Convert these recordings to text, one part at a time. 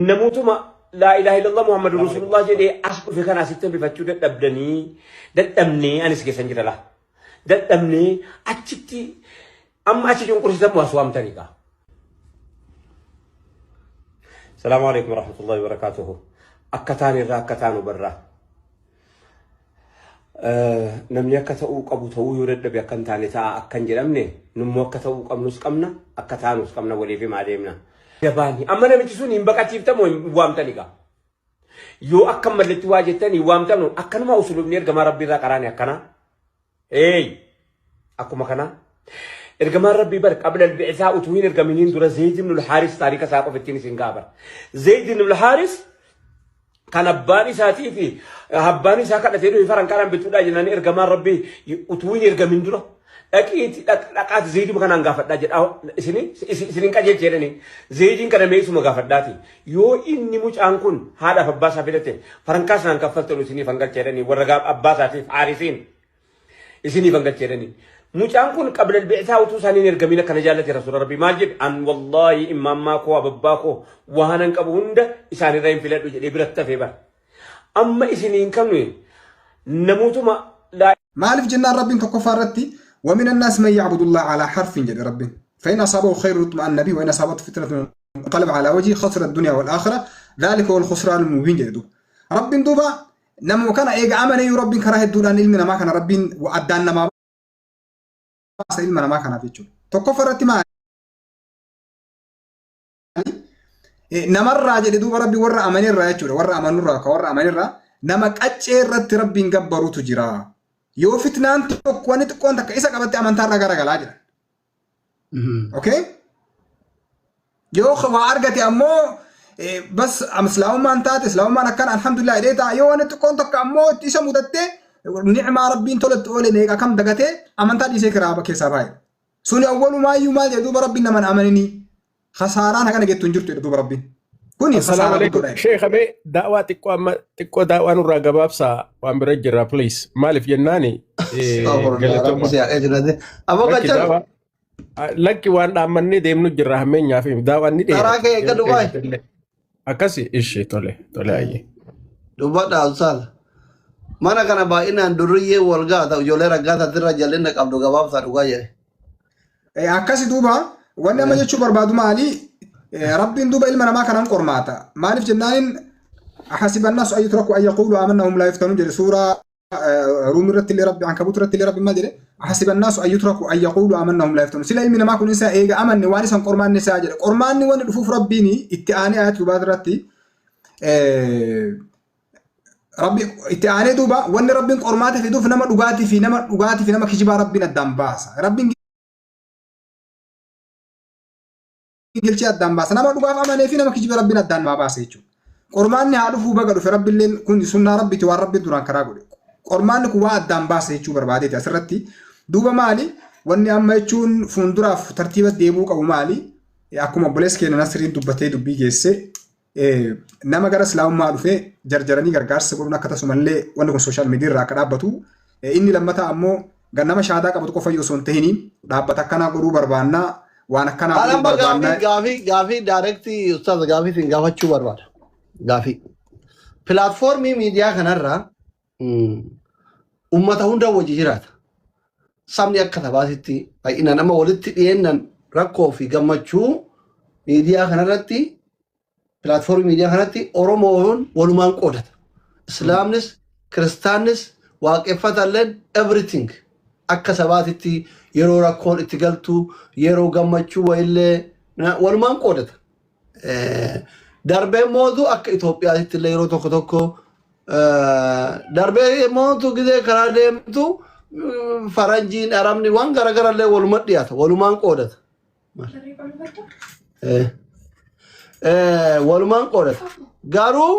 نموتما لا إله إلا الله محمد رسول الله جدي أسقف في كنا ستة بفتشو دتبني أنا سكي سنجر الله دتبني أشتي أما أشتي يوم كرسي تبوا سوام تانيكا. السلام عليكم ورحمة الله وبركاته. أكتاني را أكتانو برا. نمني أكتاو أبو تاو يرد بيكن تاني تا أكن جرمني نمو أكتاو أمنوس كمنا أكتانوس كمنا ولي في معلمنا. Yabani, amma namichi sun hin baqachiiftamu hin waamtaniga. Yoo akka malletti waa jettani waamtanu akkanuma usulubni ergamaa rabbii irraa qaraani akkana. Akkuma kana. Ergamaan rabbii bar qabla al-bi'saa utuu hin ergaminiin dura Zayd ibn al-Haaris taarika isaa qofa ittiin isin gaabar. Zayd ibn al-Haaris kan abbaan isaatii fi abbaan isaa kadhatee dhufi faran qaraan bituudha jennaan ergamaan rabbii utuu hin ergamin dura. Dhaqaati Zaydii kana gaafadhaa jedha isinin qajeelche jedhani Zaydiin kana meesuma gaafadhaati yoo inni mucaan kun haadhaaf abbaa isaa fidate farankaas naan kaffaltanu isiniif hangalche jedhani warra abbaa isaatiif Haarisiin isiniif hangalche jedhani mucaan kun qabla al-bi'saa utuu isaaniin ergamina kana jaallate rasuula rabbii maal jedhe an wallaahi imaammaa koo ababbaa koo waanan qabu hunda isaanirraa hin filadhu jedhee biratti hafee bara amma isiniin kamnu namootuma maaliif jennaan rabbiin tokkoffaa irratti ومن الناس من يعبد الله على حرف جد ربه فإن أصابه خير اطمأن به وإن أصابته فتنة انقلب على وجهه خسر الدنيا والآخرة ذلك هو الخسران المبين جد رب دوبا نمو كان إيجا عمل رب كراه الدولان علمنا ما كان رب وأدانا ما بس علمنا ما كان فيتشو تكفرت ما نمر راجل دوبا ربي ورا أماني الراجل ورا أمان الرا كورا أمان الرا نمك أجر رت رب جبرو تجرا yoo fitnaan tokko wani xiqqoon takka isa qabatte amantaarraa garagalaa jira. Okay? Yoo waa argate ammoo bas islaamummaan taate islaamummaan akkana alhamdulillah jedhee ta'a yoo wani xiqqoon takka ammoo isa mudatte ni'maa rabbiin tolatti oole neeqa kam dagatee amantaa dhiisee kiraa keessaa baay'ee. Suni awwalumaayyuu maal jedhu duuba rabbiin naman amananii khasaaraan haqana gettu hin jirtu duuba rabbiin. السلام عليكم شيخ أبي دعوة تقوى دعوة نورا قباب سا وان برجرا بليز مالف جناني لك وان أمني ديم نجرا همين يافيم دعوة ندي أراك يا دبي أكاسي إيشي تولي أي دبي دا أوصل ما أنا كنا باينا دريه والغا دا جولة رجع ترى جالين كابدو قباب سا رجع أكاسي دوبا وانا ما يشوف بربادو مالي ربي دوبا إلما ما كان قرماتا ما نف جنان أحسب الناس أن يتركوا أن يقولوا آمنهم لا يفتنون جل سورة روم رت اللي ربي عنكبوت رت اللي ربي ما جل أحسب الناس أن يتركوا أن يقولوا آمنهم لا يفتنون سلا إلما ما كن نساء إيجا أمن وانس هم قرمان نساء جل قرمان وان دفوف ربيني اتعاني آيات لباد رتي ربي اتعاني دوبا وان ربي قرماته في دوف نما لغاتي في نما كجبا ربنا الدنباس ربي جلتي أدان باس نما دوغاف أمانة في نما كجب ربنا أدان ما باس يجو قرمان نعرفه بقى في رب الليل كن سنة ربي توار ربي دوران كراغو قرمان كوا أدان باس يجو بربادي تسرتي دوبا مالي واني أما يجون فندرا في ترتيب ديبوك أو مالي أكو مبلس كي نصرين دبتي دبي جيسي نما غرس لاو معروفه جرجراني غرغار سبورنا كتا سمالي وانا كن سوشال ميديا راكدا بتو إني لما تا أمو غنما شهادا كبتو كفا يوسون تهيني دابتا كنا غرو بربانا وانا كان غافي دايركتي استاذ غافي سنغافا چو برباد غافي پلاتفورمي ميديا كنرا امته هندا وجيرات سامني كتباتي اي ان انا ولدت دينن ركو في غمچو ميديا كنرتي پلاتفورم ميديا كنرتي اورومون ولمان قودت اسلامنس كريستيانس واقفتالن everything akkasabatitti yeroo rakkoon itti galtu yeroo gammachuu wayillee walumaan qoodata darbee moodu akka Itoophiyaatti illee yeroo tokko darbee moodu gidee karaa deemtu faranjiin arabni waan garagara illee waluma dhiyaata walumaan qoodata walumaan qoodata garuu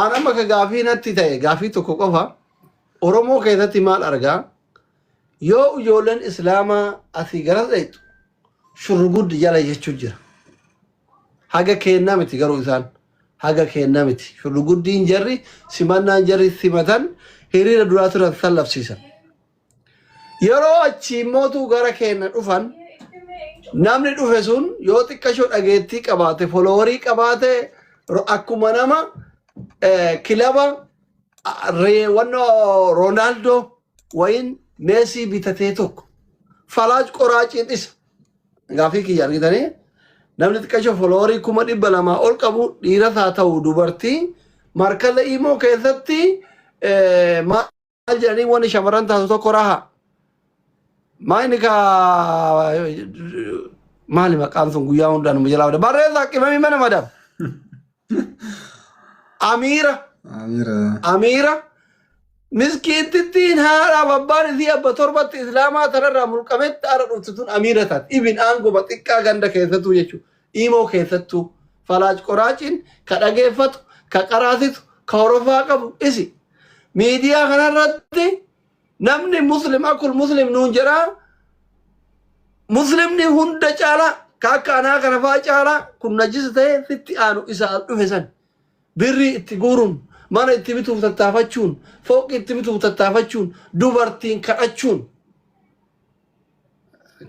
ana maka gaafii natti ta'e gaafii tokko qofa Oromoo keessatti maal argaa yoo ijoolleen islaamaa asii gara dhaytu shurguddi jala jechuu jira. Haga kennaa miti garuu isaan haga kennaa miti. Shurguddiin jarri simannaan jarri simatan hiriira duraa turan sallabsiisan. Yeroo achi mootuu gara kenna dhufan namni dhufe sun yoo xiqqashoo dhageettii qabaate foloowarii qabaate akkuma nama kilaba wanno Roonaaldoo wayin Meesii bitatee tokko falaaj qoraaciin isa gaafii kiyya argitanii namni xiqqashoo foloowarii 200 ol qabu dhiira haa ta'u dubartii markala imoo keessatti maal jedhanii wanni shamarran taatu tokko raha maayini ka maali maqaan sun guyyaa hundaan mujalaa barreessaa qimamii mana madam Amiira miskiintittiin haadha babbaan isii abba torbatti islaamaa tanarraa mulqametti haadha dhuftituun Amiira taati. Ibin aangoma xiqqaa ganda keessattuu jechuudha. Imoo keessattuu falaaj qoraaciin ka dhageeffatu ka qaraasitu ka horofaa qabu isi. Miidiyaa kanarratti namni muslim akkul muslim nuun jedhaa muslimni hunda caalaa ka akka anaa kana fa'aa caalaa kun najisa ta'e sitti aanu isa dhufe san. Birri itti guuruun mana itti bituuf tattaafachuun fooqi itti bituuf tattaafachuun dubartiin kadhachuun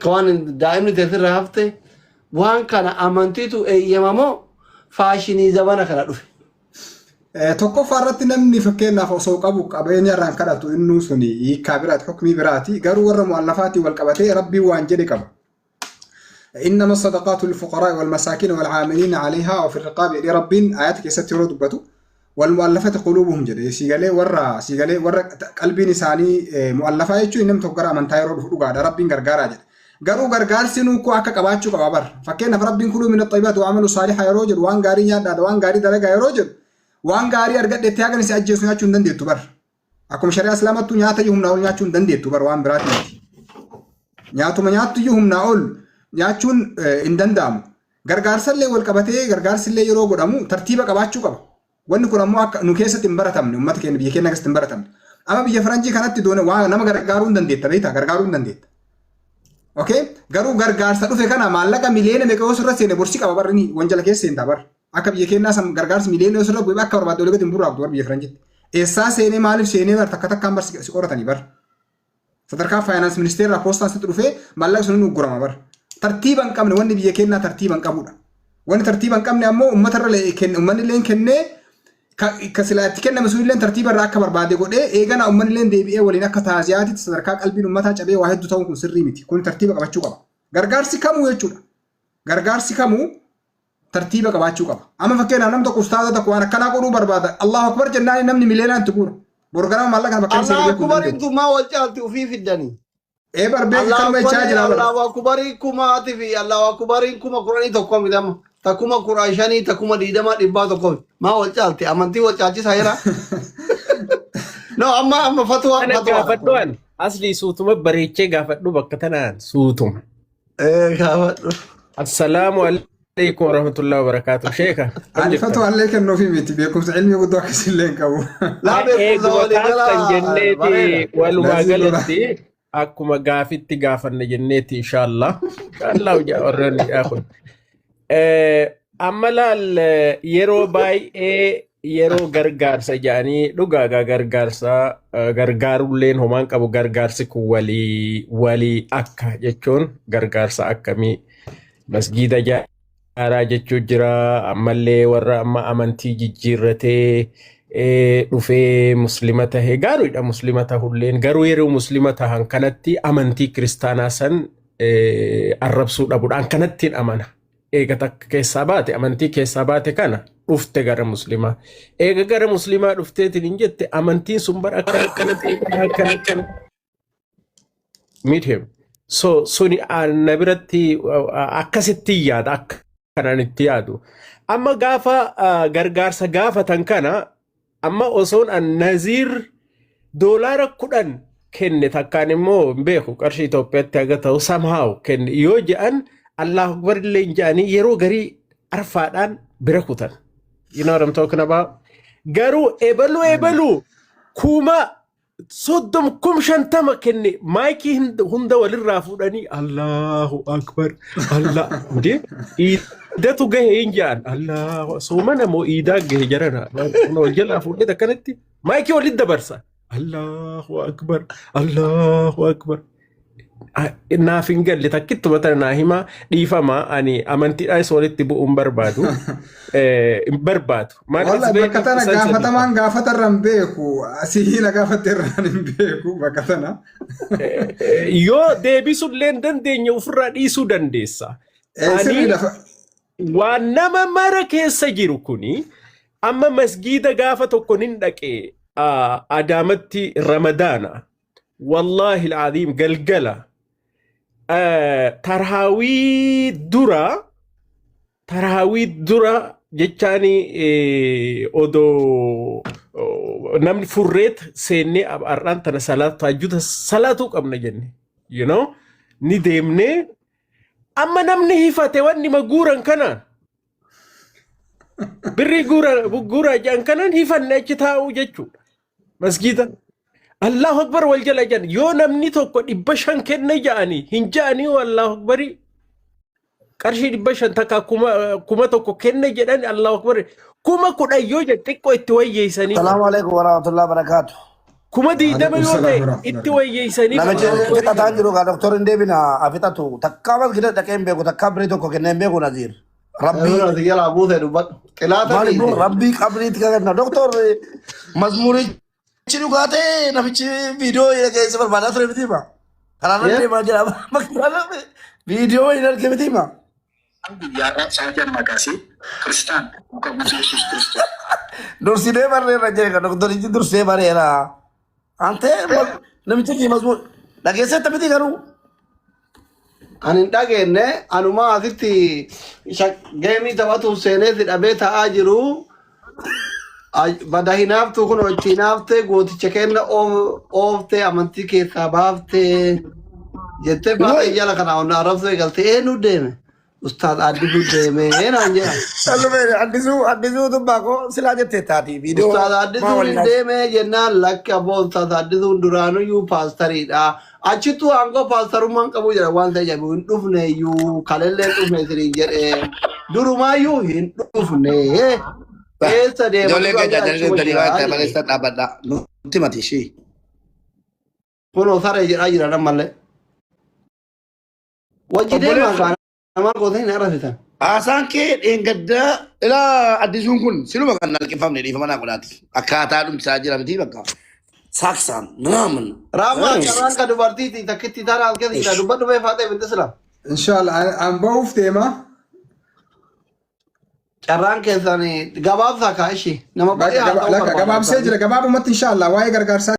waan daa'imni teessirra hafte waan kana amantiitu eeyyamamoo faashinii zabana kana dhufe. Tokkoffaa irratti namni fakkeenyaaf osoo qabu qabeenya irraan kadhatu innuu suni hiikaa biraati hukmii biraati garuu warra mu'allafaatii wal qabatee rabbii waan jedhe qaba. إنما الصدقات للفقراء والمساكين والعاملين عليها وفي الرقاب يا رب آيات كيست يرد بتو والمؤلفات قلوبهم جد سيجالي ورا قلبي نساني مؤلفة يجوا إنهم تقرأ من تايرود فوقا ده رب غرغارة جد غرغار سينو كو أكا كباتشو كبابر فكينا رب كلوا من الطيبات وعملوا صالحا يا رجل وان غاري يا وان غاري دلقا يا رجل وان غاري أرجع دتياغن سأجلس نياتشون دندي تبر أكم شريعة إسلامات نياتا يهم ناول نياتشون دندي تبر وان براتي نياتو من نياتو يهم ناول nyaachuun hin danda'amu. Gargaarsallee wal qabatee gargaarsillee yeroo godhamu tartiiba qabaachuu qaba. Wanni kun ammoo akka nu keessatti hin baratamne uummata keenya biyya keenya keessatti hin baratamne. Amma biyya Faranjii kanatti doone waa nama gargaaruu hin dandeetta beektaa gargaaruu hin dandeetta. Okay? Garuu gargaarsa dhufe kana maallaqa miliyoona meeqa yoo sirra seene borsi qaba barri wanjala keessa seentaa bar. Akka biyya keenyaa san gargaarsi miliyoona yoo sirra bu'ee akka barbaadde olii gadi hin burraaqtu bar biyya Faranjiitti. Eessaa seenee maaliif seenee bar takka takkaan bar si qoratanii bar. Sadarkaa faayinaans ministeerraa poostaan sitti dhufee maallaqa sun hin uggurama bar. Tartiiban qabne wanni biyya keenyaa tartiiban qabudha. Wanni tartiiban qabne ammoo uummatarra uummanni illee kennee ka silaatti kenname sun illee tartiibarraa akka barbaade godhee eegana uummanni illee deebi'ee waliin akka taaziyaatitti sadarkaa qalbiin uummataa cabee waa hedduu ta'uun kun sirrii miti. Kun tartiiba qabachuu qaba. Gargaarsi kamuu jechuudha. Gargaarsi kamuu tartiiba qabaachuu qaba. Amma fakkeenyaaf nam tokko ustaaza tokko waan akkanaa godhuu barbaada. Allahu akbar jennaan namni miliyoonaan itti guura. Borganama maallaqa bakka isa Allahu akbar intumaa wal caalti ofii fiddanii. Allahu akbarii kumaati fi Allahu akbarii kuma kuranii tokko midhama. Takuma kuraa shanii takuma diidama dhibbaa tokko. Maa wal caalti amantii wal caalchisaa jira. No amma fatwa. Ana gaafadhuan asli suutuma bareechee gaafadhu bakka tanaan suutuma. Gaafadhu. Assalaamu alaikum warahmatullahi wabarakatuh. Sheekha. Ani fatwa allee kennuu fi miti beekumsa ilmi guddoo akkasillee hin qabu. Laa beekumsa walii galaa. Jenneeti walumaa galatti. Akkuma gaafitti gaafanne jenneeti inshallah warreen kun amma laal yeroo baay'ee yeroo gargaarsa jedhanii dhugaa gargaarsa gargaarulleen homaan qabu gargaarsi kun walii akka jechuun gargaarsa akkamii masgiida jaaraa jechuu jira ammallee warra amma amantii jijjiirratee dhufee muslima tahee gaariidha muslima tahulleen garuu yeroo muslima tahan kanatti amantii kiristaanaa san arrabsuu dhabuudhaan kanattiin amana eega takka keessaa baate amantii keessaa baate kana dhufte gara muslimaa eega gara muslimaa dhufteetiin hin jette amantiin sun bara akkana meet him so suni na biratti akkasitti yaada akka kanaan itti yaadu amma gaafa gargaarsa gaafatan kana amma osoon an naziir $10 kenne takkaan immoo beeku qarshii Itoophiyaatti haga ta'u somehow kenne yoo jedhan Allahu akbar illee jedhanii yeroo garii arfaadhaan bira kutan. You know what I'm talking about? Garuu ebalu kuma 50 kenne maayikii hunda walirraa fuudhanii Allahu akbar Allah ndee idatu gahe hin jaan Allah soomana moo idaa gahe jarana wal jala fuudhee maayikii walit dabarsa Allahu akbar naaf hin galle takkittuma tana naa himaa dhiifamaa ani amantiidhaas walitti bu'uun barbaadu. Hin barbaadu. Walla bakka tana gaafatamaan gaafatarra hin beeku. Asii na gaafaterraan hin beeku bakka tana. Yoo deebisullee hin dandeenye ofirraa dhiisuu dandeessa. Waan nama mara keessa jiru kuni amma masgiida gaafa tokko nin dhaqee Adaamatti Ramadaana. Wallahi al-Azim galgala. Tarhaawii dura jechaani odoo namni furreet seennee har'aan tana taajjuta salaatuu qabna jenne. You know? Ni deemnee amma namni hifate wanni maguuran kanaan birrii guuraa jedhan kanaan hifanne achi taa'uu jechuudha. Masgiida. Allahu Akbar wal jala jan yoo namni tokko 500 kenne jaani hin jaani Allahu Akbar qarshii 500 takka kuma tokko kenne jedhan Allahu Akbar kuma kudha yoo jedhe xiqqoo itti wayyeessanii. Assalamu alaikum wa rahmatullahi wa barakatuh. Kuma diidama yoo ta'e itti wayyeessanii. Namichi fixataa jiru ka doktor Ndeebina afixatu takka masgida dhaqeen beeku takka birrii tokko kenneen beeku Naziir. Rabbii yala buute dubbadhu. Qilaata Rabbii qabriitti kaganna doktor mazmurii Ciru kate namichi video ini kayak seperti mana tuh lebih tiba. Karena dia malah apa video ini lebih tiba. Ya, saya terima kasih. Kristen, bukan Yesus Kristus. Dursi deh baru raja kan dokter itu dursi baru ya. Ante namichi ki mazmur. Lagi saya tapi tiga ru. Anin dagenne anuma asitti game tabatu sene abeta ajiru. Bada hinaaftu kun itti hinaafte gooticha kenna oofte amantii keessaa baafte jettee baay'ee jala kana onna arabsee galte eenyu deeme ustaad Addisuu deeme naan jedha. Sallume Addisuu dubbaako silaa jettee taati viidiyoo. Ustaad Addisuu deeme jennaan lakki abboo ustaad Addisuun duraanuyyuu paastariidha. Achittuu aangoo paastarummaan qabu jedha waan ta'e jedhu hin dhufne iyyuu kalellee dhufne siriin jedhee durumaayyuu hin dhufne. Ijoollee keenya jalli gadi baatee maleessa dhaabbadha. Nutti mati ishee. Kun saree jedhaa jira nan malee. Wajji deemaa kaan namaa gootee hin arrasitan. Haasaan kee dheengaddaa ilaa Addisuun kun siluma kan nalqifamne dhiifama naa godhaati. Akkaataa dhumsaa jira miti bakka. Saaksaan naamun. Raamaa carraan ka dubartiiti takkitti taara halkasiidha dubbadhu beefaatee binti sila. Inshallah an ba'uuf deema. Carraan keessanii gabaabsaa kaa ishee nama baay'ee haa ta'u. Gabaabsee jira gabaabumatti inshallah waa'ee gargaarsaa.